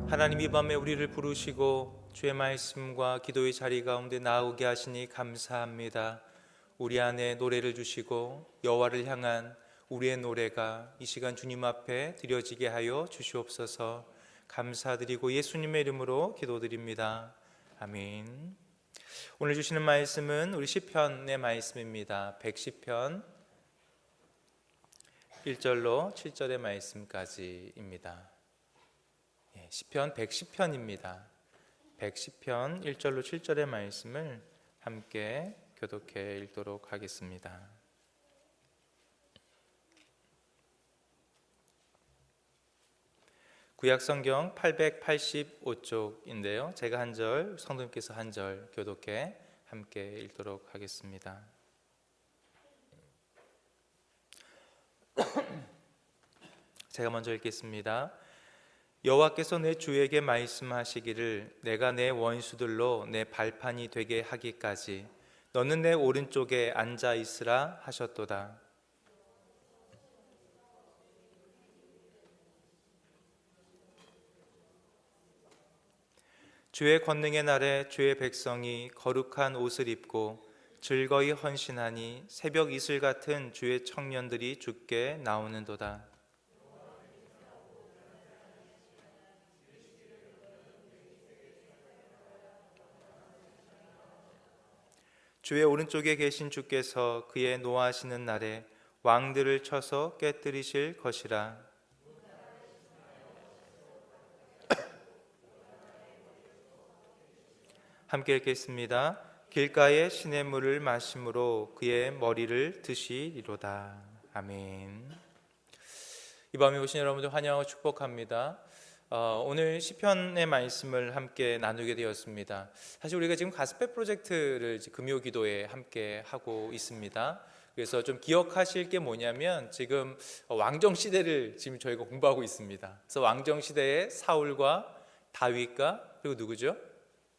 하나님, 이 밤에 우리를 부르시고 주의 말씀과 기도의 자리 가운데 나오게 하시니 감사합니다. 우리 안에 노래를 주시고 여호와를 향한 우리의 노래가 이 시간 주님 앞에 드려지게 하여 주시옵소서. 감사드리고 예수님의 이름으로 기도드립니다. 아멘. 오늘 주시는 말씀은 우리 시편의 말씀입니다. 110편 1절로 7절의 말씀까지입니다. 시편 110편입니다. 110편 1절로 7절의 말씀을 함께 교독해 읽도록 하겠습니다. 구약성경 885쪽인데요. 제가 한 절, 성도님께서 한 절 교독해 함께 읽도록 하겠습니다. 제가 먼저 읽겠습니다. 여호와께서 내 주에게 말씀하시기를 내가 내 원수들로 내 발판이 되게 하기까지 너는 내 오른쪽에 앉아 있으라 하셨도다. 주의 권능의 날에 주의 백성이 거룩한 옷을 입고 즐거이 헌신하니 새벽 이슬 같은 주의 청년들이 주께 나오는도다. 주의 오른쪽에 계신 주께서 그의 노하시는 날에 왕들을 쳐서 깨뜨리실 것이라. 함께 읽겠습니다. 길가에 시냇물을 마심으로 그의 머리를 드시리로다. 아멘. 이 밤에 오신 여러분들 환영하고 축복합니다. 오늘 시편의 말씀을 함께 나누게 되었습니다. 사실 우리가 지금 가스펠 프로젝트를 금요 기도에 함께 하고 있습니다. 그래서 좀 기억하실 게 뭐냐면 지금 왕정 시대를 지금 저희가 공부하고 있습니다. 그래서 왕정 시대의 사울과 다윗과 그리고 누구죠?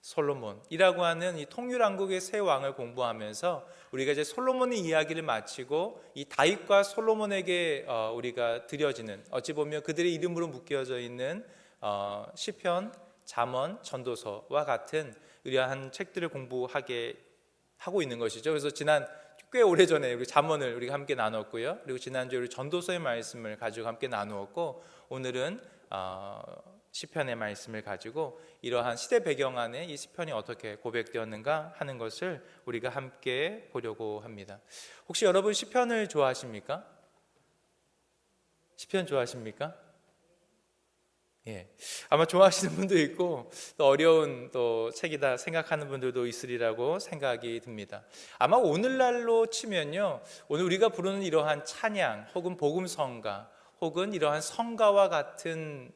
솔로몬이라고 하는 이 통일왕국의 세 왕을 공부하면서 우리가 이제 솔로몬의 이야기를 마치고 이 다윗과 솔로몬에게 우리가 드려지는, 어찌 보면 그들의 이름으로 묶여져 있는 시편, 잠언, 전도서와 같은 이러한 책들을 공부하게 하고 있는 것이죠. 그래서 지난 꽤 오래전에 우리 잠언을 우리가 함께 나눴고요. 그리고 지난주에 우리 전도서의 말씀을 가지고 함께 나누었고, 오늘은 시편의 말씀을 가지고 이러한 시대 배경 안에 이 시편이 어떻게 고백되었는가 하는 것을 우리가 함께 보려고 합니다. 혹시 여러분 시편을 좋아하십니까? 시편 좋아하십니까? 예, 아마 좋아하시는 분도 있고 또 어려운 또 책이다 생각하는 분들도 있으리라고 생각이 듭니다. 아마 오늘날로 치면요, 오늘 우리가 부르는 이러한 찬양 혹은 복음성가 혹은 이러한 성가와 같은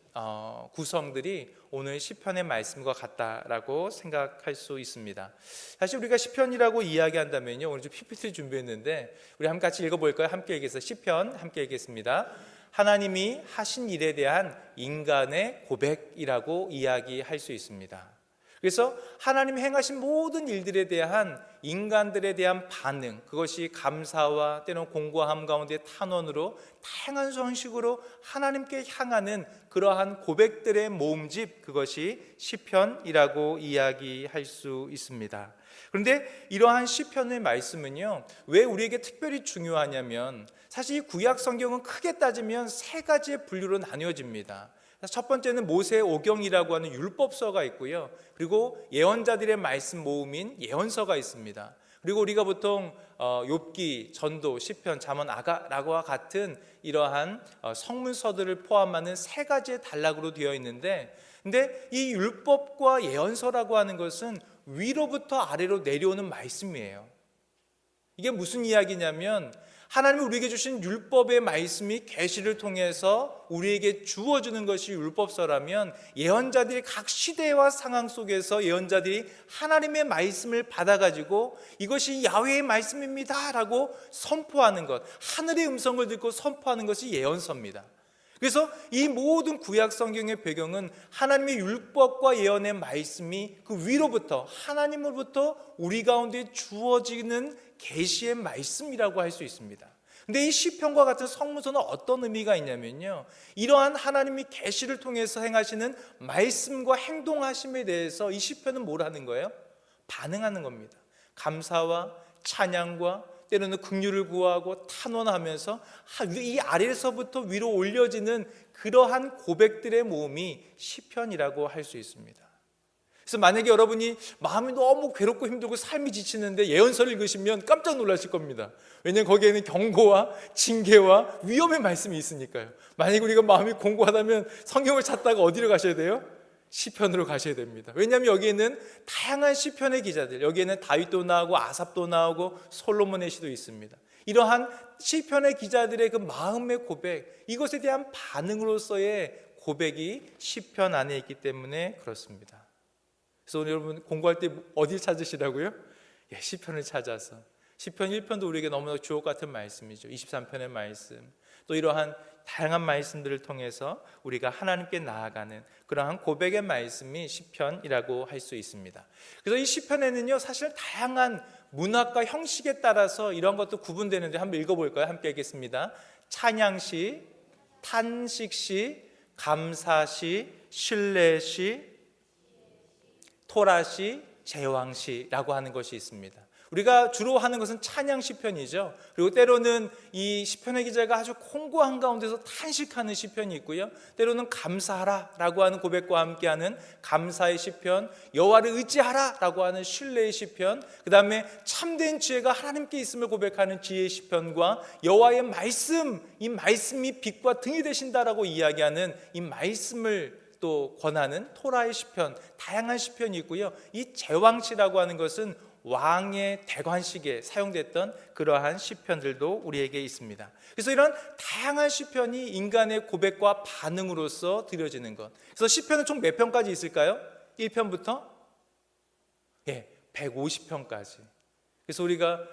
구성들이 오늘 시편의 말씀과 같다라고 생각할 수 있습니다. 사실 우리가 시편이라고 이야기한다면요, 오늘 좀 PPT를 준비했는데 우리 함께 같이 읽어볼까요? 함께 읽겠습니다. 시편 함께 읽겠습니다. 하나님이 하신 일에 대한 인간의 고백이라고 이야기할 수 있습니다. 그래서 하나님이 행하신 모든 일들에 대한 인간들에 대한 반응, 그것이 감사와 때로는 공고함 가운데 탄원으로 다양한 형식으로 하나님께 향하는 그러한 고백들의 모음집, 그것이 시편이라고 이야기할 수 있습니다. 그런데 이러한 시편의 말씀은요, 왜 우리에게 특별히 중요하냐면 사실 이 구약 성경은 크게 따지면 세 가지의 분류로 나뉘어집니다. 첫 번째는 모세의 오경이라고 하는 율법서가 있고요, 그리고 예언자들의 말씀 모음인 예언서가 있습니다. 그리고 우리가 보통 욥기, 전도, 시편, 잠언, 아가라고와 같은 이러한 성문서들을 포함하는 세 가지의 단락으로 되어 있는데, 근데 이 율법과 예언서라고 하는 것은 위로부터 아래로 내려오는 말씀이에요. 이게 무슨 이야기냐면 하나님이 우리에게 주신 율법의 말씀이 계시를 통해서 우리에게 주어주는 것이 율법서라면, 예언자들이 각 시대와 상황 속에서 예언자들이 하나님의 말씀을 받아가지고 이것이 야훼의 말씀입니다 라고 선포하는 것, 하늘의 음성을 듣고 선포하는 것이 예언서입니다. 그래서 이 모든 구약 성경의 배경은 하나님의 율법과 예언의 말씀이 그 위로부터, 하나님으로부터 우리 가운데 주어지는 계시의 말씀이라고 할 수 있습니다. 근데 이 시편과 같은 성문서는 어떤 의미가 있냐면요, 이러한 하나님이 계시를 통해서 행하시는 말씀과 행동하심에 대해서 이 시편은 뭘 하는 거예요? 반응하는 겁니다. 감사와 찬양과 때로는 긍휼을 구하고 탄원하면서 이 아래에서부터 위로 올려지는 그러한 고백들의 모음이 시편이라고 할 수 있습니다. 그래서 만약에 여러분이 마음이 너무 괴롭고 힘들고 삶이 지치는데 예언서를 읽으시면 깜짝 놀라실 겁니다. 왜냐하면 거기에는 경고와 징계와 위험의 말씀이 있으니까요. 만약에 우리가 마음이 공고하다면 성경을 찾다가 어디로 가셔야 돼요? 시편으로 가셔야 됩니다. 왜냐하면 여기에는 다양한 시편의 기자들, 여기에는 다윗도 나오고 아삽도 나오고 솔로몬의 시도 있습니다. 이러한 시편의 기자들의 그 마음의 고백, 이것에 대한 반응으로서의 고백이 시편 안에 있기 때문에 그렇습니다. 그래서 오늘 여러분 공부할 때 어디를 찾으시라고요? 시편을 찾아서. 시편 1편도 우리에게 너무나 주옥 같은 말씀이죠. 23편의 말씀, 또 이러한 다양한 말씀들을 통해서 우리가 하나님께 나아가는 그러한 고백의 말씀이 시편이라고 할 수 있습니다. 그래서 이 시편에는요, 사실 다양한 문학과 형식에 따라서 이런 것도 구분되는데 한번 읽어볼까요? 함께 읽겠습니다. 찬양시, 탄식시, 감사시, 신뢰시, 토라시, 제왕시라고 하는 것이 있습니다. 우리가 주로 하는 것은 찬양 시편이죠. 그리고 때로는 이 시편의 기자가 아주 공고한 가운데서 탄식하는 시편이 있고요, 때로는 감사하라라고 하는 고백과 함께하는 감사의 시편, 여호와를 의지하라라고 하는 신뢰의 시편, 그 다음에 참된 지혜가 하나님께 있음을 고백하는 지혜의 시편과 여호와의 말씀, 이 말씀이 빛과 등이 되신다라고 이야기하는 이 말씀을 또 권하는 토라의 시편, 다양한 시편이 있고요. 이 제왕시라고 하는 것은 왕의 대관식에 사용됐던 그러한 시편들도 우리에게 있습니다. 그래서 이런 다양한 시편이 인간의 고백과 반응으로서 드려지는 것. 그래서 시편은 총 몇 편까지 있을까요? 1편부터 150편까지. 그래서 우리가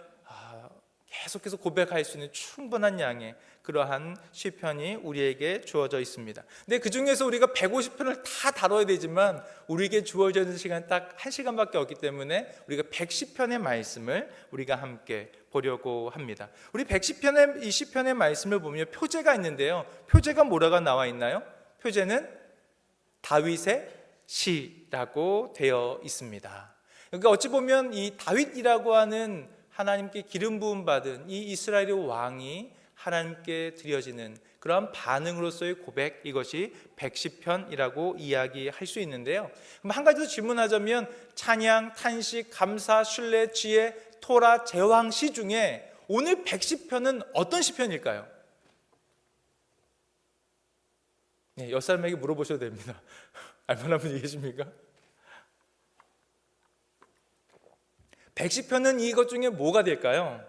계속해서 고백할 수 있는 충분한 양의 그러한 시편이 우리에게 주어져 있습니다. 근데 그 중에서 우리가 150편을 다 다뤄야 되지만 우리에게 주어져 있는 시간은 딱 1시간밖에 없기 때문에 우리가 110편의 말씀을 우리가 함께 보려고 합니다. 우리 110편의 이 시편의 말씀을 보면 표제가 있는데요, 표제가 뭐라고 나와 있나요? 표제는 다윗의 시라고 되어 있습니다. 그러니까 어찌 보면 이 다윗이라고 하는 하나님께 기름 부음 받은 이 이스라엘의 왕이 하나님께 드려지는 그러한 반응으로서의 고백, 이것이 110편이라고 이야기할 수 있는데요. 그럼 한 가지 더 질문하자면 찬양, 탄식, 감사, 신뢰, 지혜, 토라, 제왕시 중에 오늘 110편은 어떤 시편일까요? 옆 사람에게 물어보셔도 됩니다. 알만한 분이 계십니까? 110편은 이것 중에 뭐가 될까요?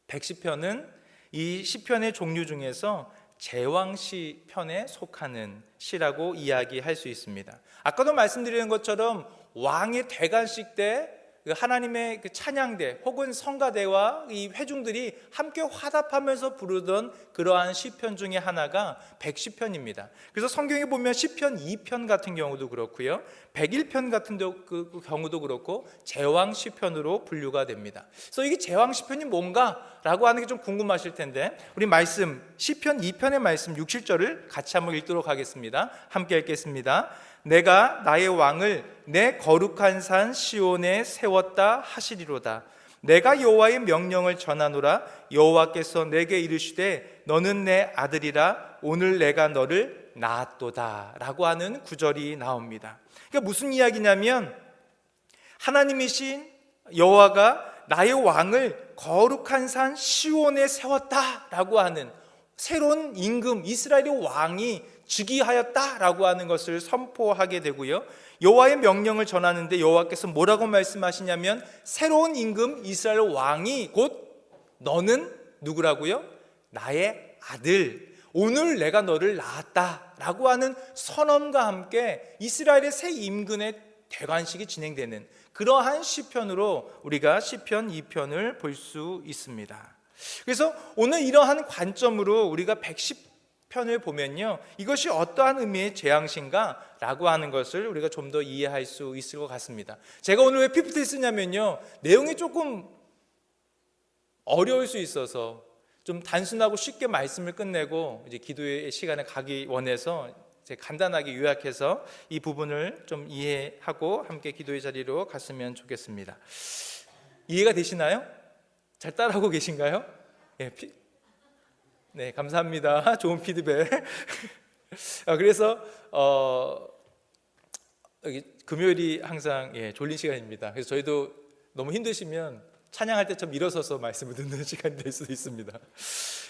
110편은 이 시편의 종류 중에서 제왕시 편에 속하는 시라고 이야기할 수 있습니다. 아까도 말씀드린 것처럼 왕의 대관식 때 하나님의 그 찬양대 혹은 성가대와 이 회중들이 함께 화답하면서 부르던 그러한 시편 중에 하나가 110편입니다. 그래서 성경에 보면 시편 2편 같은 경우도 그렇고요, 101편 같은 경우도 그렇고 제왕 시편으로 분류가 됩니다. 그래서 이게 제왕 시편이 뭔가라고 하는 게 좀 궁금하실 텐데, 우리 말씀 시편 2편의 말씀 6, 7절을 같이 한번 읽도록 하겠습니다. 함께 읽겠습니다. 내가 나의 왕을 내 거룩한 산 시온에 세웠다 하시리로다. 내가 여호와의 명령을 전하노라. 여호와께서 내게 이르시되 너는 내 아들이라. 오늘 내가 너를 낳았도다 라고 하는 구절이 나옵니다. 그러니까 무슨 이야기냐면 하나님이신 여호와가 나의 왕을 거룩한 산 시온에 세웠다라고 하는 새로운 임금 이스라엘의 왕이 즉위하였다라고 하는 것을 선포하게 되고요, 여호와의 명령을 전하는데 여호와께서 뭐라고 말씀하시냐면 새로운 임금 이스라엘 왕이 곧 너는 누구라고요? 나의 아들, 오늘 내가 너를 낳았다라고 하는 선언과 함께 이스라엘의 새 임금의 대관식이 진행되는 그러한 시편으로 우리가 시편 2편을 볼 수 있습니다. 그래서 오늘 이러한 관점으로 우리가 110편을 보면요, 이것이 어떠한 의미의 재앙신가 라고 하는 것을 우리가 좀 더 이해할 수 있을 것 같습니다. 제가 오늘 왜 PPT를 쓰냐면요, 내용이 조금 어려울 수 있어서 좀 단순하고 쉽게 말씀을 끝내고 이제 기도의 시간에 가기 원해서 간단하게 요약해서 이 부분을 좀 이해하고 함께 기도의 자리로 갔으면 좋겠습니다. 이해가 되시나요? 잘 따라하고 계신가요? 네, 감사합니다. 좋은 피드백. 그래서 여기 금요일이 항상 졸린 시간입니다. 그래서 저희도 너무 힘드시면 찬양할 때 좀 일어서서 말씀을 듣는 시간이 될 수도 있습니다.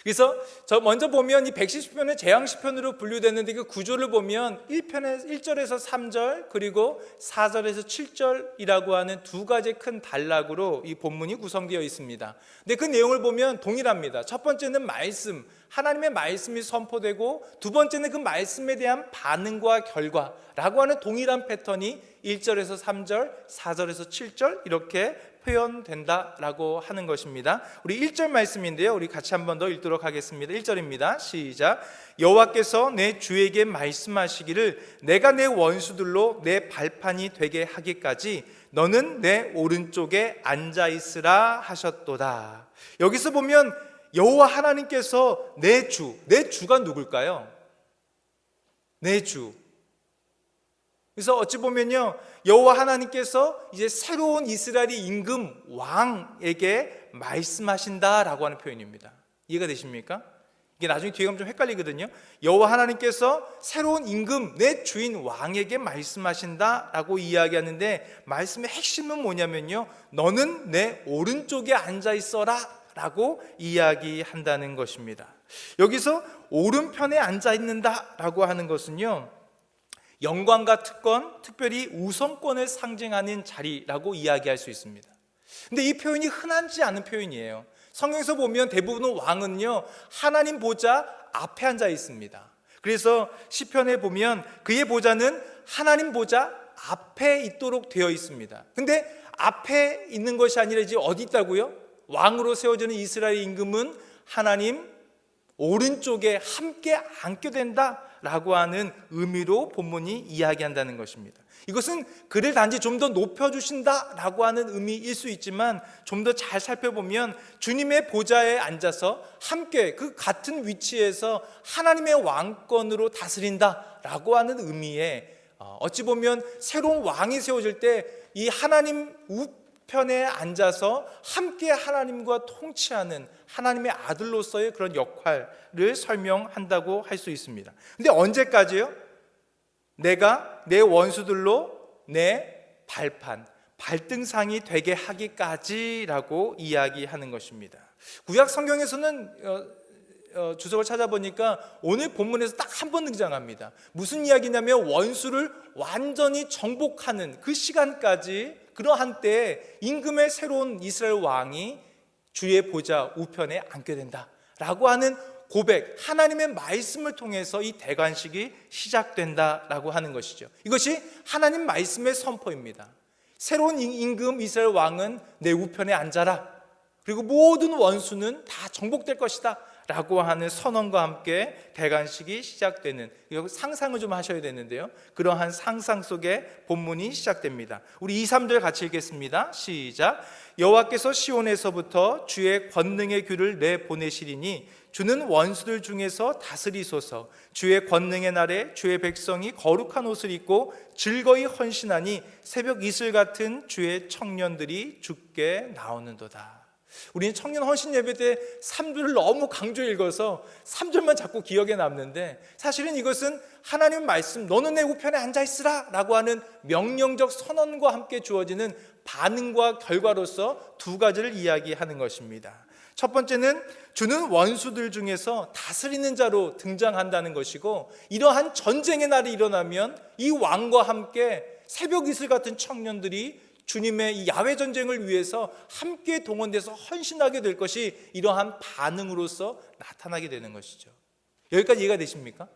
그래서 저 먼저 보면 이 110편은 재앙시편으로 분류됐는데 그 구조를 보면 1절에서 3절 그리고 4절에서 7절이라고 하는 두 가지 큰 단락으로 이 본문이 구성되어 있습니다. 근데 그 내용을 보면 동일합니다. 첫 번째는 말씀, 하나님의 말씀이 선포되고 두 번째는 그 말씀에 대한 반응과 결과라고 하는 동일한 패턴이 1절에서 3절, 4절에서 7절 이렇게 표현된다라고 하는 것입니다. 우리 1절 말씀인데요. 우리 같이 한 번 더 읽도록 하겠습니다. 1절입니다. 시작. 여호와께서 내 주에게 말씀하시기를 내가 내 원수들로 내 발판이 되게 하기까지 너는 내 오른쪽에 앉아 있으라 하셨도다. 여기서 보면 여호와 하나님께서 내 주가 누굴까요? 내 주. 그래서 어찌 보면요, 여호와 하나님께서 이제 새로운 이스라엘의 임금 왕에게 말씀하신다라고 하는 표현입니다. 이해가 되십니까? 이게 나중에 뒤에 가면 좀 헷갈리거든요. 여호와 하나님께서 새로운 임금, 내 주인 왕에게 말씀하신다라고 이야기하는데 말씀의 핵심은 뭐냐면요, 너는 내 오른쪽에 앉아 있어라 라고 이야기한다는 것입니다. 여기서 오른편에 앉아 있는다라고 하는 것은요, 영광과 특권, 특별히 우선권을 상징하는 자리라고 이야기할 수 있습니다. 근데 이 표현이 흔하지 않은 표현이에요. 성경에서 보면 대부분의 왕은요, 하나님 보좌 앞에 앉아 있습니다. 그래서 시편에 보면 그의 보좌는 하나님 보좌 앞에 있도록 되어 있습니다. 근데 앞에 있는 것이 아니라 이제 어디 있다고요? 왕으로 세워지는 이스라엘 임금은 하나님 오른쪽에 함께 앉게 된다라고 하는 의미로 본문이 이야기한다는 것입니다. 이것은 그를 단지 좀 더 높여주신다라고 하는 의미일 수 있지만 좀 더 잘 살펴보면 주님의 보좌에 앉아서 함께 그 같은 위치에서 하나님의 왕권으로 다스린다라고 하는 의미에 어찌 보면 새로운 왕이 세워질 때 이 하나님 우편에 앉아서 함께 하나님과 통치하는 하나님의 아들로서의 그런 역할을 설명한다고 할 수 있습니다. 근데 언제까지요? 내가 내 원수들로 내 발등상이 되게 하기까지라고 이야기하는 것입니다. 구약 성경에서는 주석을 찾아보니까 오늘 본문에서 딱 한 번 등장합니다. 무슨 이야기냐면 원수를 완전히 정복하는 그 시간까지, 그러한 때에 임금의 새로운 이스라엘 왕이 주의 보좌 우편에 앉게 된다라고 하는 고백, 하나님의 말씀을 통해서 이 대관식이 시작된다라고 하는 것이죠. 이것이 하나님 말씀의 선포입니다. 새로운 임금 이스라엘 왕은 내 우편에 앉아라, 그리고 모든 원수는 다 정복될 것이다 라고 하는 선언과 함께 대관식이 시작되는, 이거 상상을 좀 하셔야 되는데요, 그러한 상상 속에 본문이 시작됩니다. 우리 2, 3절 같이 읽겠습니다. 시작. 여호와께서 시온에서부터 주의 권능의 규를 내보내시리니 주는 원수들 중에서 다스리소서. 주의 권능의 날에 주의 백성이 거룩한 옷을 입고 즐거이 헌신하니 새벽 이슬 같은 주의 청년들이 주께 나오는도다. 우리는 청년 헌신 예배 때 3절을 너무 강조 읽어서 3절만 자꾸 기억에 남는데, 사실은 이것은 하나님 말씀, 너는 내 우편에 앉아있으라 라고 하는 명령적 선언과 함께 주어지는 반응과 결과로서 두 가지를 이야기하는 것입니다. 첫 번째는 주는 원수들 중에서 다스리는 자로 등장한다는 것이고, 이러한 전쟁의 날이 일어나면 이 왕과 함께 새벽 이슬 같은 청년들이 주님의 이 야외 전쟁을 위해서 함께 동원돼서 헌신하게 될 것이 이러한 반응으로서 나타나게 되는 것이죠. 여기까지 이해가 되십니까?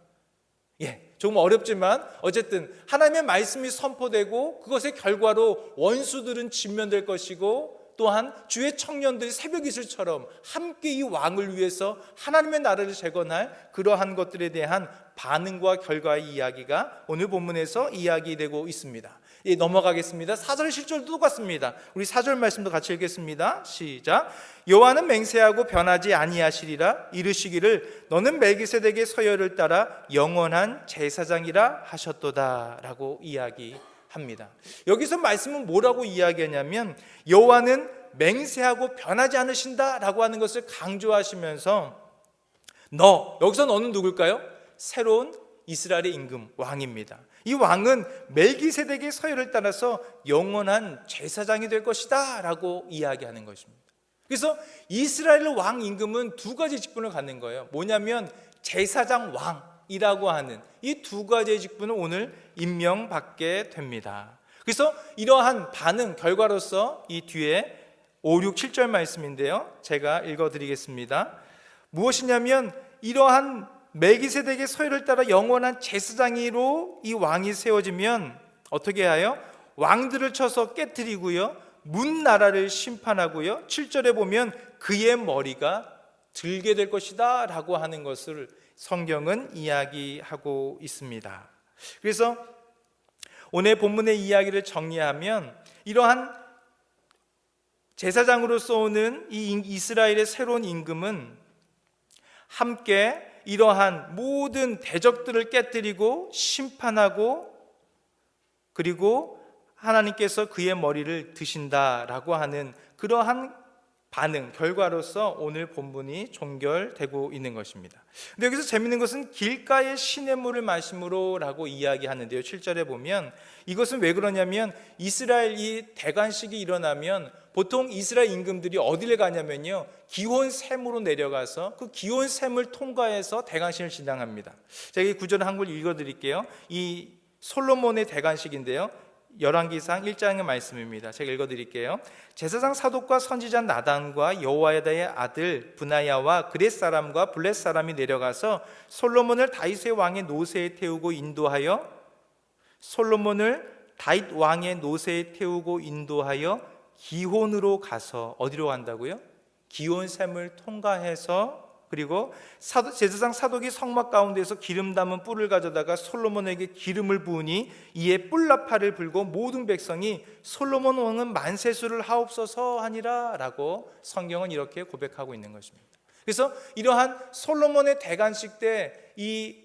조금 어렵지만 어쨌든 하나님의 말씀이 선포되고 그것의 결과로 원수들은 진면될 것이고, 또한 주의 청년들이 새벽 이슬처럼 함께 이 왕을 위해서 하나님의 나라를 재건할 그러한 것들에 대한 반응과 결과의 이야기가 오늘 본문에서 이야기되고 있습니다. 넘어가겠습니다. 4절 7절도 똑같습니다. 우리 4절 말씀도 같이 읽겠습니다. 시작. 여호와는 맹세하고 변하지 아니하시리라. 이르시기를 너는 멜기세덱의 서열을 따라 영원한 제사장이라 하셨도다 라고 이야기합니다. 여기서 말씀은 뭐라고 이야기하냐면 여호와는 맹세하고 변하지 않으신다 라고 하는 것을 강조하시면서 여기서 너는 누굴까요? 새로운 이스라엘의 임금 왕입니다. 이 왕은 멜기세덱의 서열을 따라서 영원한 제사장이 될 것이다 라고 이야기하는 것입니다. 그래서 이스라엘 왕 임금은 두 가지 직분을 갖는 거예요. 뭐냐면 제사장 왕이라고 하는 이 두 가지의 직분을 오늘 임명받게 됩니다. 그래서 이러한 반응 결과로서 이 뒤에 5, 6, 7절 말씀인데요, 제가 읽어드리겠습니다. 무엇이냐면 이러한 멜기세덱의 서열을 따라 영원한 제사장으로 이 왕이 세워지면 어떻게 하여 왕들을 쳐서 깨뜨리고요, 문나라를 심판하고요, 7절에 보면 그의 머리가 들게 될 것이다 라고 하는 것을 성경은 이야기하고 있습니다. 그래서 오늘 본문의 이야기를 정리하면 이러한 제사장으로서 오는 이 이스라엘의 새로운 임금은 함께 이러한 모든 대적들을 깨뜨리고 심판하고 그리고 하나님께서 그의 머리를 드신다라고 하는 그러한 반응, 결과로서 오늘 본문이 종결되고 있는 것입니다. 근데 여기서 재밌는 것은 길가의 시냇물을 마심으로 라고 이야기하는데요, 7절에 보면 이것은 왜 그러냐면 이스라엘 이 대관식이 일어나면 보통 이스라엘 임금들이 어디를 가냐면요, 기혼샘으로 내려가서 그 기혼샘을 통과해서 대관식을 진행합니다. 제가 이 구절을 한글 읽어드릴게요. 이 솔로몬의 대관식인데요, 열왕기상 1장의 말씀입니다. 제가 읽어드릴게요. 제사장 사독과 선지자 나단과 여호야다의 아들 브나야와 그렛 사람과 블렛 사람이 내려가서 솔로몬을 다윗의 왕의 노새에 태우고 인도하여 기혼으로 가서 어디로 간다고요? 기혼샘을 통과해서 그리고 제사장 사독이 성막 가운데서 기름 담은 뿔을 가져다가 솔로몬에게 기름을 부으니 이에 뿔나팔을 불고 모든 백성이 솔로몬 왕은 만세수를 하옵소서 하니라 라고 성경은 이렇게 고백하고 있는 것입니다. 그래서 이러한 솔로몬의 대관식 때 이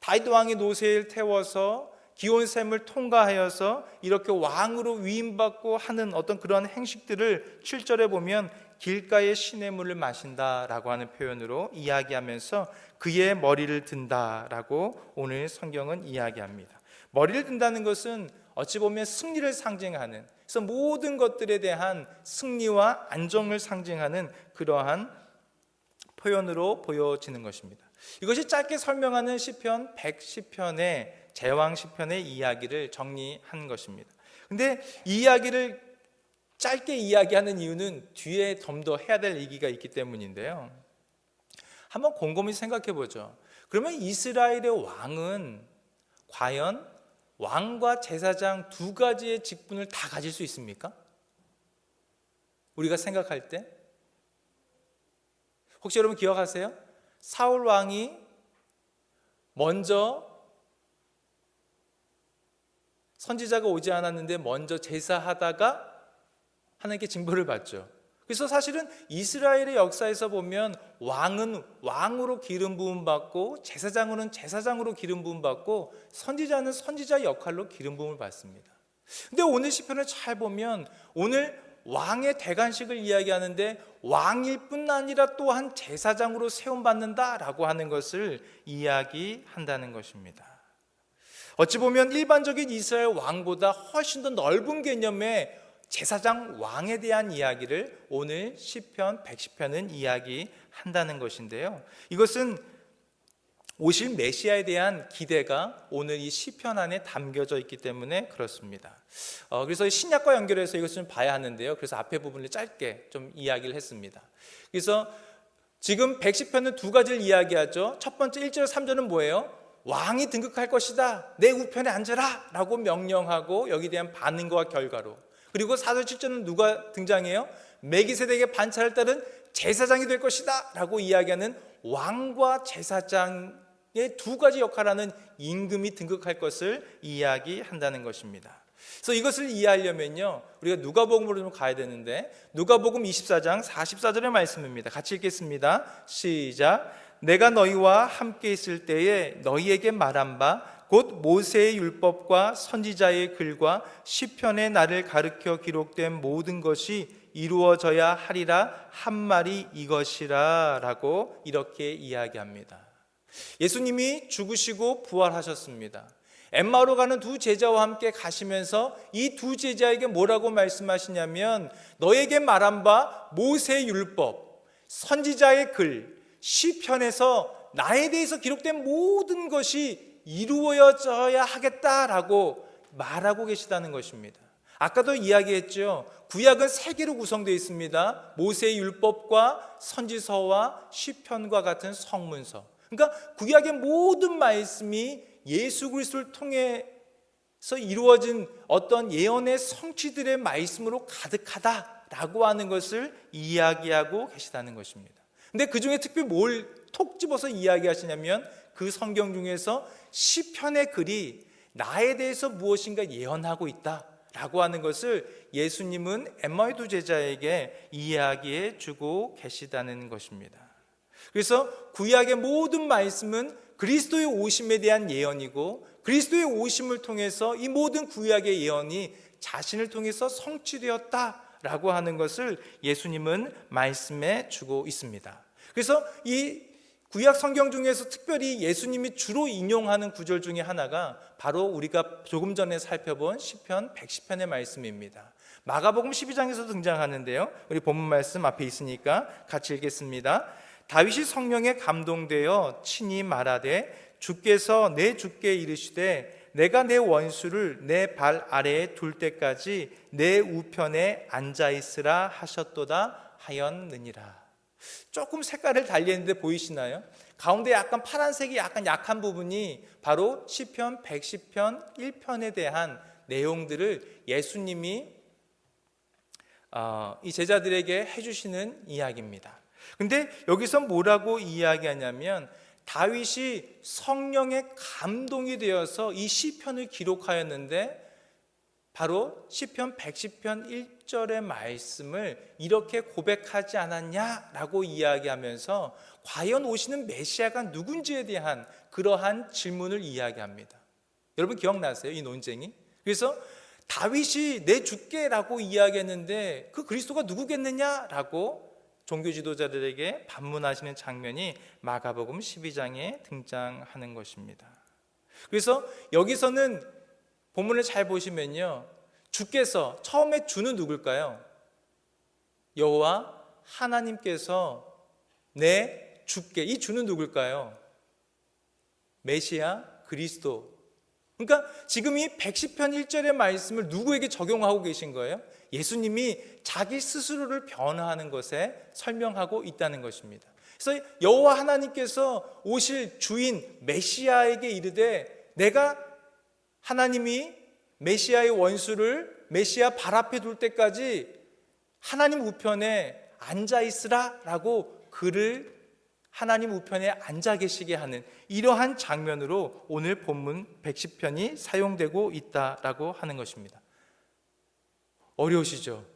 다윗 왕의 노새를 태워서 기온샘을 통과하여서 이렇게 왕으로 위임받고 하는 어떤 그런 행식들을 7절에 보면 길가의 시냇물을 마신다라고 하는 표현으로 이야기하면서 그의 머리를 든다라고 오늘 성경은 이야기합니다. 머리를 든다는 것은 어찌 보면 승리를 상징하는, 그래서 모든 것들에 대한 승리와 안정을 상징하는 그러한 표현으로 보여지는 것입니다. 이것이 짧게 설명하는 시편 110편의 제왕 시편의 이야기를 정리한 것입니다. 근데 이 이야기를 짧게 이야기하는 이유는 뒤에 좀 더 해야 될 얘기가 있기 때문인데요, 한번 곰곰이 생각해 보죠. 그러면 이스라엘의 왕은 과연 왕과 제사장 두 가지의 직분을 다 가질 수 있습니까? 우리가 생각할 때 혹시 여러분 기억하세요? 사울 왕이 먼저 선지자가 오지 않았는데 먼저 제사하다가 하나님께 징벌을 받죠. 그래서 사실은 이스라엘의 역사에서 보면 왕은 왕으로 기름 부음 받고 제사장은 제사장으로 기름 부음 받고 선지자는 선지자 역할로 기름 부음을 받습니다. 근데 오늘 시편을 잘 보면 오늘 왕의 대관식을 이야기하는데 왕일 뿐 아니라 또한 제사장으로 세움받는다라고 하는 것을 이야기한다는 것입니다. 어찌 보면 일반적인 이스라엘 왕보다 훨씬 더 넓은 개념의 제사장 왕에 대한 이야기를 오늘 시편 110편은 이야기한다는 것인데요, 이것은 오실 메시아에 대한 기대가 오늘 이 시편 안에 담겨져 있기 때문에 그렇습니다. 그래서 신약과 연결해서 이것을 좀 봐야 하는데요, 그래서 앞에 부분을 짧게 좀 이야기를 했습니다. 그래서 지금 110편은 두 가지를 이야기하죠. 첫 번째 1절 3절은 뭐예요? 왕이 등극할 것이다, 내 우편에 앉아라 라고 명령하고 여기에 대한 반응과 결과로, 그리고 4절 7절은 누가 등장해요? 멜기세덱의 반차를 따른 제사장이 될 것이다 라고 이야기하는 왕과 제사장의 두 가지 역할하는 임금이 등극할 것을 이야기한다는 것입니다. 그래서 이것을 이해하려면요, 우리가 누가복음으로 좀 가야 되는데, 누가복음 24장 44절의 말씀입니다. 같이 읽겠습니다. 시작. 내가 너희와 함께 있을 때에 너희에게 말한 바 곧 모세의 율법과 선지자의 글과 시편의 나를 가르쳐 기록된 모든 것이 이루어져야 하리라 한 말이 이것이라 라고 이렇게 이야기합니다. 예수님이 죽으시고 부활하셨습니다. 엠마오로 가는 두 제자와 함께 가시면서 이 두 제자에게 뭐라고 말씀하시냐면, 너에게 말한 바 모세의 율법, 선지자의 글, 시편에서 나에 대해서 기록된 모든 것이 이루어져야 하겠다라고 말하고 계시다는 것입니다. 아까도 이야기했죠. 구약은 세 개로 구성되어 있습니다. 모세의 율법과 선지서와 시편과 같은 성문서. 그러니까 구약의 모든 말씀이 예수 그리스도를 통해서 이루어진 어떤 예언의 성취들의 말씀으로 가득하다라고 하는 것을 이야기하고 계시다는 것입니다. 근데 그 중에 특별히 뭘 톡 집어서 이야기하시냐면, 그 성경 중에서 시편의 글이 나에 대해서 무엇인가 예언하고 있다라고 하는 것을 예수님은 엠마오의 두 제자에게 이야기해 주고 계시다는 것입니다. 그래서 구약의 모든 말씀은 그리스도의 오심에 대한 예언이고, 그리스도의 오심을 통해서 이 모든 구약의 예언이 자신을 통해서 성취되었다라고 하는 것을 예수님은 말씀해 주고 있습니다. 그래서 이 구약 성경 중에서 특별히 예수님이 주로 인용하는 구절 중에 하나가 바로 우리가 조금 전에 살펴본 시편 110편의 말씀입니다. 마가복음 12장에서 등장하는데요, 우리 본문 말씀 앞에 있으니까 같이 읽겠습니다. 다윗이 성령에 감동되어 친히 말하되 주께서 내 주께 이르시되 내가 내 원수를 내 발 아래에 둘 때까지 내 우편에 앉아있으라 하셨도다 하였느니라. 조금 색깔을 달리했는데 보이시나요? 가운데 약간 파란색이 약간 약한 부분이 바로 시편 110편 1편에 대한 내용들을 예수님이 이 제자들에게 해주시는 이야기입니다. 근데 여기서 뭐라고 이야기하냐면, 다윗이 성령의 감동이 되어서 이 시편을 기록하였는데, 바로 시편 110편 1절의 말씀을 이렇게 고백하지 않았냐라고 이야기하면서 과연 오시는 메시아가 누군지에 대한 그러한 질문을 이야기합니다. 여러분 기억나세요? 이 논쟁이? 그래서 다윗이 내 주께라고 이야기했는데 그 그리스도가 누구겠느냐라고 종교 지도자들에게 반문하시는 장면이 마가복음 12장에 등장하는 것입니다. 그래서 여기서는 본문을 잘 보시면요, 주께서, 처음에 주는 누굴까요? 여호와 하나님께서 내 주께, 이 주는 누굴까요? 메시아 그리스도. 그러니까 지금 이 110편 1절의 말씀을 누구에게 적용하고 계신 거예요? 예수님이 자기 스스로를 변화하는 것에 설명하고 있다는 것입니다. 그래서 여호와 하나님께서 오실 주인 메시아에게 이르되, 내가 하나님이 메시아의 원수를 메시아 발 앞에 둘 때까지 하나님 우편에 앉아 있으라 라고 그를 하나님 우편에 앉아 계시게 하는 이러한 장면으로 오늘 본문 110편이 사용되고 있다라고 하는 것입니다. 어려우시죠?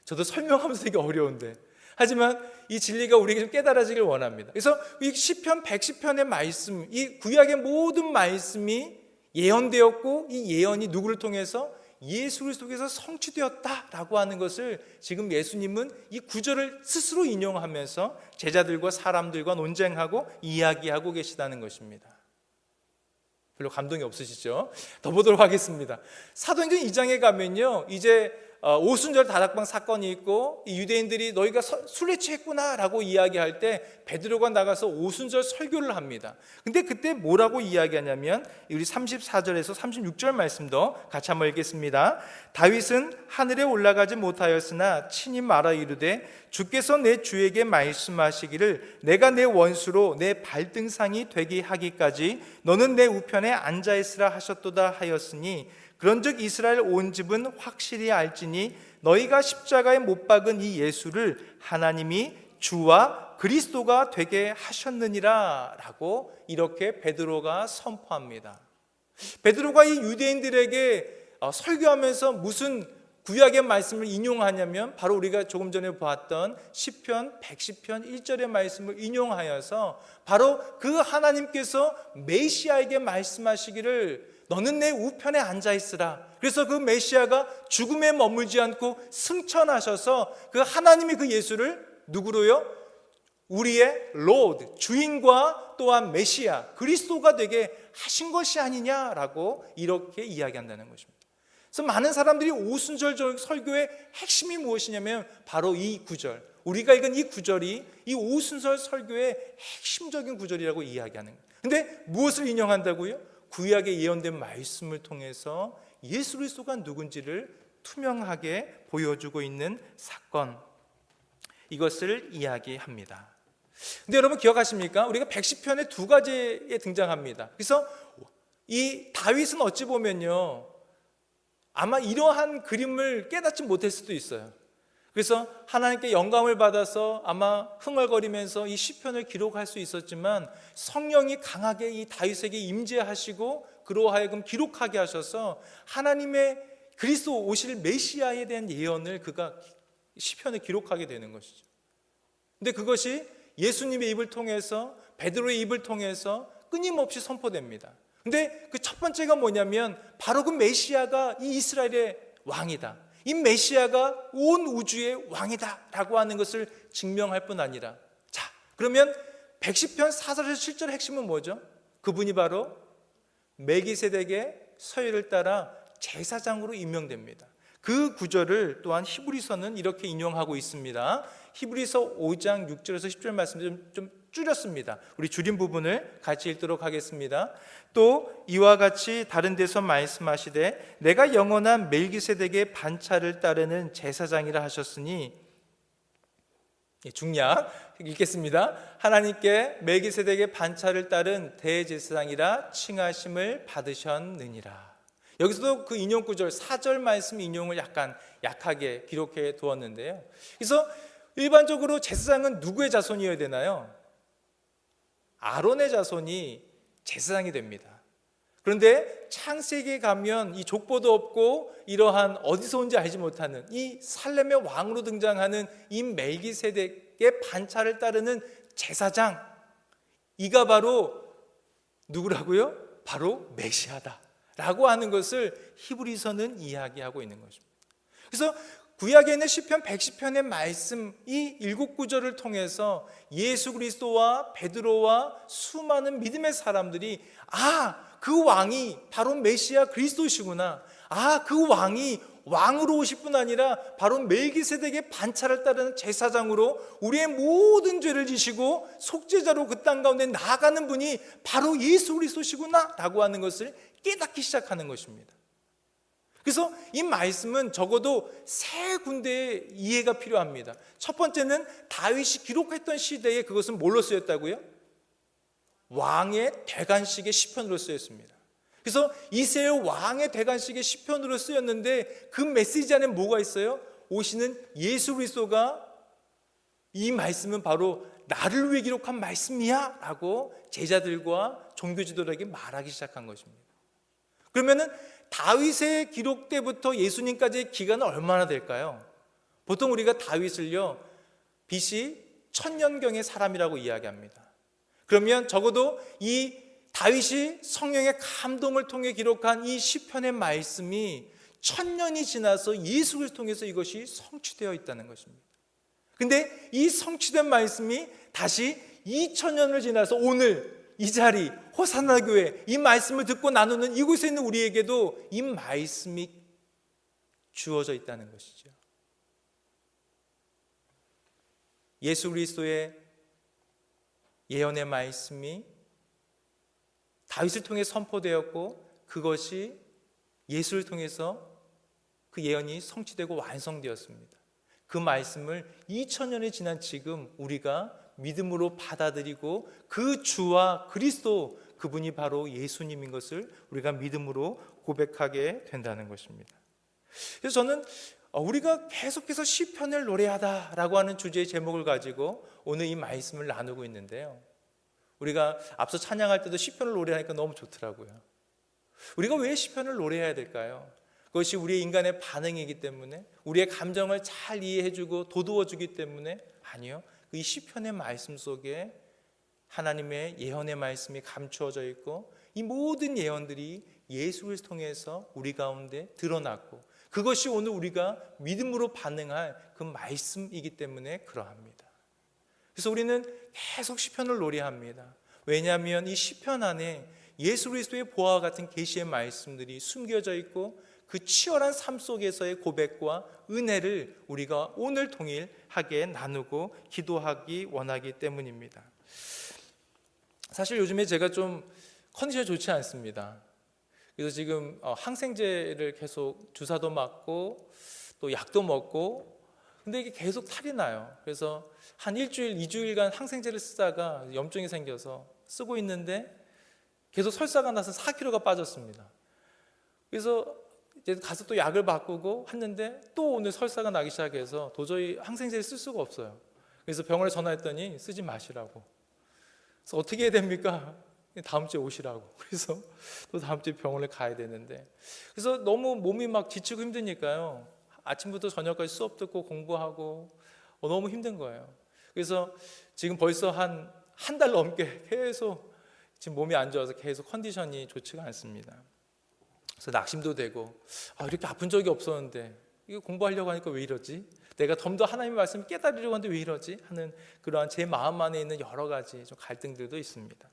저도 설명하면서 되게 어려운데, 하지만 이 진리가 우리에게 좀 깨달아지길 원합니다. 그래서 이 시편 110편의 말씀, 이 구약의 모든 말씀이 예언되었고, 이 예언이 누구를 통해서? 예수 그리스도께서 성취되었다라고 하는 것을 지금 예수님은 이 구절을 스스로 인용하면서 제자들과 사람들과 논쟁하고 이야기하고 계시다는 것입니다. 별로 감동이 없으시죠? 더 보도록 하겠습니다. 사도행전 2장에 가면요, 이제 오순절 다락방 사건이 있고 이 유대인들이 너희가 술에 취했구나 라고 이야기할 때 베드로가 나가서 오순절 설교를 합니다. 근데 그때 뭐라고 이야기하냐면, 우리 34절에서 36절 말씀도 같이 한번 읽겠습니다. 다윗은 하늘에 올라가지 못하였으나 친히 말하 이르되 주께서 내 주에게 말씀하시기를 내가 내 원수로 내 발등상이 되게 하기까지 너는 내 우편에 앉아있으라 하셨도다 하였으니, 그런즉 이스라엘 온 집은 확실히 알지니 너희가 십자가에 못 박은 이 예수를 하나님이 주와 그리스도가 되게 하셨느니라 라고 이렇게 베드로가 선포합니다. 베드로가 이 유대인들에게 설교하면서 무슨 구약의 말씀을 인용하냐면 바로 우리가 조금 전에 보았던 시편 110편 1절의 말씀을 인용하여서 바로 그 하나님께서 메시아에게 말씀하시기를 너는 내 우편에 앉아 있으라. 그래서 그 메시아가 죽음에 머물지 않고 승천하셔서 그 하나님이 그 예수를 누구로요? 우리의 로드, 주인과 또한 메시아, 그리스도가 되게 하신 것이 아니냐라고 이렇게 이야기한다는 것입니다. 그래서 많은 사람들이 오순절 설교의 핵심이 무엇이냐면 바로 이 구절, 우리가 읽은 이 구절이 이 오순절 설교의 핵심적인 구절이라고 이야기하는 거예요. 근데 무엇을 인용한다고요? 구약에 예언된 말씀을 통해서 예수 그리스도가 누군지를 투명하게 보여주고 있는 사건, 이것을 이야기합니다. 근데 여러분 기억하십니까? 우리가 110편에 두 가지에 등장합니다. 그래서 이 다윗은 어찌 보면요, 아마 이러한 그림을 깨닫지 못할 수도 있어요. 그래서 하나님께 영감을 받아서 아마 흥얼거리면서 이 시편을 기록할 수 있었지만 성령이 강하게 이 다윗에게 임재하시고 그로 하여금 기록하게 하셔서 하나님의 그리스도 오실 메시아에 대한 예언을 그가 시편에 기록하게 되는 것이죠. 근데 그것이 예수님의 입을 통해서, 베드로의 입을 통해서 끊임없이 선포됩니다. 근데 그 첫 번째가 뭐냐면 바로 그 메시아가 이 이스라엘의 왕이다, 이 메시아가 온 우주의 왕이다 라고 하는 것을 증명할 뿐 아니라, 자 그러면 110편 4절에서 7절의 핵심은 뭐죠? 그분이 바로 멜기세덱의 서열을 따라 제사장으로 임명됩니다. 그 구절을 또한 히브리서는 이렇게 인용하고 있습니다. 히브리서 5장 6절에서 10절 말씀을 좀 줄였습니다. 우리 줄인 부분을 같이 읽도록 하겠습니다. 또 이와 같이 다른 데서 말씀하시되 내가 영원한 멜기세덱의 반차를 따르는 제사장이라 하셨으니, 중약 읽겠습니다. 하나님께 멜기세덱의 반차를 따른 대제사장이라 칭하심을 받으셨느니라. 여기서도 그 인용 구절 4절 말씀 인용을 약간 약하게 기록해 두었는데요. 그래서 일반적으로 제사장은 누구의 자손이어야 되나요? 아론의 자손이 제사장이 됩니다. 그런데 창세기에 가면 이 족보도 없고 이러한 어디서 온지 알지 못하는 이 살렘의 왕으로 등장하는 이 멜기세덱의 반차를 따르는 제사장, 이가 바로 누구라고요? 바로 메시아다 라고 하는 것을 히브리서는 이야기하고 있는 것입니다. 그래서 구약에 있는 시편 110편의 말씀 이 7구절을 통해서 예수 그리스도와 베드로와 수많은 믿음의 사람들이 그 왕이 바로 메시아 그리스도시구나, 그 왕이 왕으로 오실 뿐 아니라 바로 멜기세덱의 반차를 따르는 제사장으로 우리의 모든 죄를 지시고 속죄자로 그 땅 가운데 나아가는 분이 바로 예수 그리스도시구나 라고 하는 것을 깨닫기 시작하는 것입니다. 그래서 이 말씀은 적어도 세 군데의 이해가 필요합니다. 첫 번째는 다윗이 기록했던 시대에 그것은 뭘로 쓰였다고요? 왕의 대관식의 시편으로 쓰였습니다. 그래서 이스라엘 왕의 대관식의 시편으로 쓰였는데 그 메시지 안에 뭐가 있어요? 오시는 예수 그리스도가 이 말씀은 바로 나를 위해 기록한 말씀이야 라고 제자들과 종교 지도자에게 말하기 시작한 것입니다. 그러면은 다윗의 기록 때부터 예수님까지의 기간은 얼마나 될까요? 보통 우리가 다윗을요 BC 1000년경의 사람이라고 이야기합니다. 그러면 적어도 이 다윗이 성령의 감동을 통해 기록한 이 시편의 말씀이 1000년이 지나서 예수 그리스도를 통해서 이것이 성취되어 있다는 것입니다. 근데 이 성취된 말씀이 다시 2000년을 지나서 오늘 이 자리 호산나 교회 이 말씀을 듣고 나누는 이곳에 있는 우리에게도 이 말씀이 주어져 있다는 것이죠. 예수 그리스도의 예언의 말씀이 다윗을 통해 선포되었고 그것이 예수를 통해서 그 예언이 성취되고 완성되었습니다. 그 말씀을 2000년이 지난 지금 우리가 믿음으로 받아들이고 그 주와 그리스도 그분이 바로 예수님인 것을 우리가 믿음으로 고백하게 된다는 것입니다. 그래서 저는 우리가 계속해서 시편을 노래하다라고 하는 주제의 제목을 가지고 오늘 이 말씀을 나누고 있는데요, 우리가 앞서 찬양할 때도 시편을 노래하니까 너무 좋더라고요. 우리가 왜 시편을 노래해야 될까요? 그것이 우리의 인간의 반응이기 때문에, 우리의 감정을 잘 이해해주고 도두어주기 때문에? 아니요, 이 시편의 말씀 속에 하나님의 예언의 말씀이 감추어져 있고, 이 모든 예언들이 예수 그리스도를 통해서 우리 가운데 드러났고, 그것이 오늘 우리가 믿음으로 반응할 그 말씀이기 때문에 그러합니다. 그래서 우리는 계속 시편을 노래합니다. 왜냐하면 이 시편 안에 예수 그리스도의 보화와 같은 계시의 말씀들이 숨겨져 있고, 그 치열한 삶 속에서의 고백과 은혜를 우리가 오늘 동일하게 나누고 기도하기 원하기 때문입니다. 사실 요즘에 제가 좀 컨디션이 좋지 않습니다. 그래서 지금 항생제를 계속 주사도 맞고 또 약도 먹고, 근데 이게 계속 탈이 나요. 그래서 한 일주일, 2주일간 항생제를 쓰다가 염증이 생겨서 쓰고 있는데 계속 설사가 나서 4kg가 빠졌습니다. 그래서 이제 가서 또 약을 바꾸고 했는데 또 오늘 설사가 나기 시작해서 도저히 항생제를 쓸 수가 없어요. 그래서 병원에 전화했더니 쓰지 마시라고. 그래서 어떻게 해야 됩니까? 다음 주에 오시라고. 그래서 또 다음 주에 병원에 가야 되는데, 그래서 너무 몸이 막 지치고 힘드니까요, 아침부터 저녁까지 수업 듣고 공부하고 너무 힘든 거예요. 그래서 지금 벌써 한 달 넘게 계속 지금 몸이 안 좋아서 계속 컨디션이 좋지가 않습니다. 그래서 낙심도 되고, 이렇게 아픈 적이 없었는데 이거 공부하려고 하니까 왜 이러지? 내가 좀 더 하나님의 말씀을 깨달으려고 하는데 왜 이러지? 하는 그러한 제 마음 안에 있는 여러 가지 좀 갈등들도 있습니다.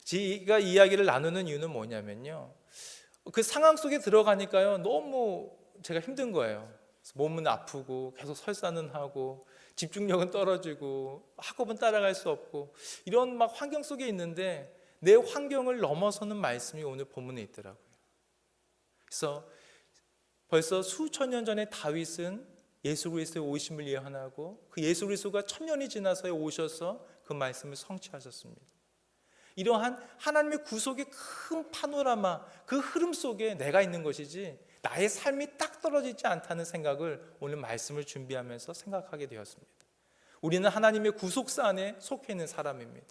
제가 이야기를 나누는 이유는 뭐냐면요, 그 상황 속에 들어가니까요 너무 제가 힘든 거예요. 몸은 아프고 계속 설사는 하고 집중력은 떨어지고 학업은 따라갈 수 없고, 이런 막 환경 속에 있는데 내 환경을 넘어서는 말씀이 오늘 본문에 있더라고요. 그래서 벌써 수천 년 전에 다윗은 예수 그리스도의 오심을 예언하고, 그 예수 그리스도가 1000년이 지나서 오셔서 그 말씀을 성취하셨습니다. 이러한 하나님의 구속의 큰 파노라마, 그 흐름 속에 내가 있는 것이지 나의 삶이 딱 떨어지지 않다는 생각을 오늘 말씀을 준비하면서 생각하게 되었습니다. 우리는 하나님의 구속사 안에 속해 있는 사람입니다.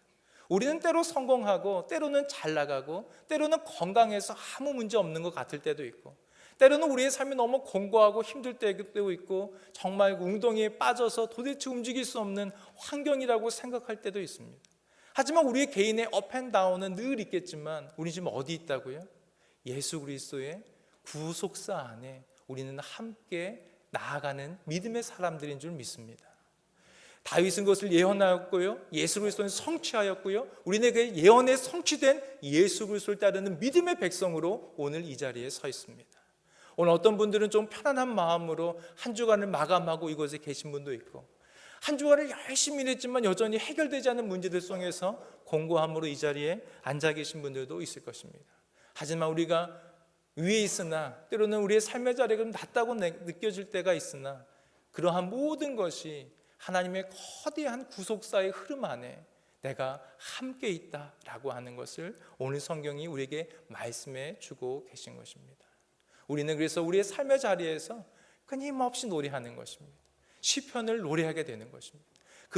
우리는 때로 성공하고, 때로는 잘 나가고, 때로는 건강해서 아무 문제 없는 것 같을 때도 있고, 때로는 우리의 삶이 너무 공고하고 힘들 때도 있고, 정말 웅덩이에 빠져서 도대체 움직일 수 없는 환경이라고 생각할 때도 있습니다. 하지만 우리의 개인의 업앤다운은 늘 있겠지만, 우리 지금 어디 있다고요? 예수 그리스도의 구속사 안에 우리는 함께 나아가는 믿음의 사람들인 줄 믿습니다. 다윗은 그것을 예언하였고요, 예수 그리스도는 성취하였고요, 우리는 그 예언에 성취된 예수 그리스도를 따르는 믿음의 백성으로 오늘 이 자리에 서 있습니다. 오늘 어떤 분들은 좀 편안한 마음으로 한 주간을 마감하고 이곳에 계신 분도 있고, 한 주간을 열심히 일했지만 여전히 해결되지 않은 문제들 속에서 공고함으로 이 자리에 앉아 계신 분들도 있을 것입니다. 하지만 우리가 위에 있으나 때로는 우리의 삶의 자리가 좀 낮다고 느껴질 때가 있으나, 그러한 모든 것이 하나님의 거대한 구속사의 흐름 안에 내가 함께 있다라고 하는 것을 오늘 성경이 우리에게 말씀해 주고 계신 것입니다. 우리는 그래서 우리의 삶의 자리에서 끊임없이 노래하는 것입니다. 시편을 노래하게 되는 것입니다.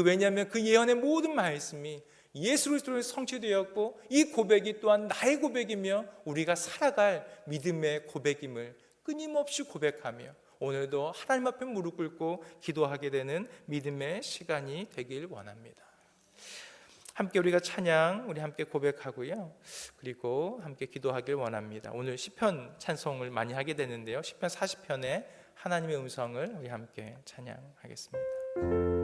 왜냐하면 그 예언의 모든 말씀이 예수 그리스도로 성취되었고, 이 고백이 또한 나의 고백이며 우리가 살아갈 믿음의 고백임을 끊임없이 고백하며 오늘도 하나님 앞에 무릎 꿇고 기도하게 되는 믿음의 시간이 되길 원합니다. 함께 우리가 찬양, 우리 함께 고백하고요, 그리고 함께 기도하길 원합니다. 오늘 시편 찬송을 많이 하게 되는데요, 시편 40편의 하나님의 음성을 우리 함께 찬양하겠습니다.